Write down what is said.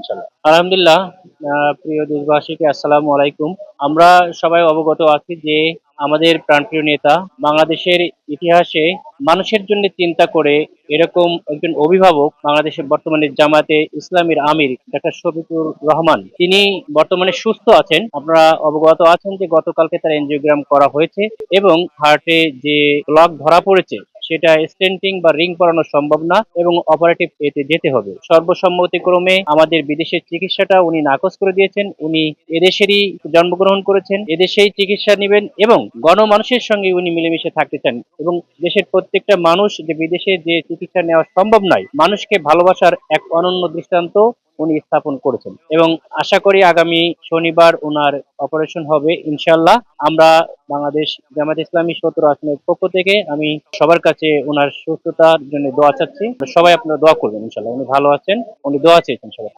ইনশাল্লাহ। আলহামদুলিল্লাহ। প্রিয় দেশবাসীকে আসসালামু আলাইকুম। আমরা সবাই অবগত আছি যে আমাদের প্রাণপ্রিয় নেতা বাংলাদেশের ইতিহাসে মানুষের জন্য চিন্তা করে এরকম একজন অভিভাবক বাংলাদেশের বর্তমানে জামায়াতে ইসলামীর আমির ডাক্তার শফিকুর রহমান, তিনি বর্তমানে সুস্থ আছেন। আপনারা অবগত আছেন যে গতকালকে তার এনজিওগ্রাম করা হয়েছে এবং হার্টে যে ব্লক ধরা পড়েছে সেটা স্টেন্টিং বা রিং করানো সম্ভব না এবং অপারেটিভ এতে যেতে হবে। সর্বসম্মতিক্রমে আমাদের বিদেশের চিকিৎসাটা উনি নাকচ করে দিয়েছেন। উনি এদেশেরই জন্মগ্রহণ করেছেন, এদেশেই চিকিৎসা নেবেন এবং গণমানুষের সঙ্গে উনি মিলেমিশে থাকতে চান এবং দেশের প্রত্যেকটা মানুষ যে বিদেশে যে চিকিৎসা নেওয়া সম্ভব নয়, মানুষকে ভালোবাসার এক অনন্য দৃষ্টান্ত উনি স্থাপন করেছেন এবং আশা করি আগামী শনিবার ওনার অপারেশন হবে ইনশাল্লাহ। আমরা বাংলাদেশ জামাত ইসলামী ১৭ আসনের পক্ষ থেকে আমি সবার কাছে ওনার সুস্থতার জন্য দোয়া চাচ্ছি। সবাই আপনারা দোয়া করবেন ইনশাল্লাহ। উনি ভালো আছেন, উনি দোয়া চেয়েছেন সবাই।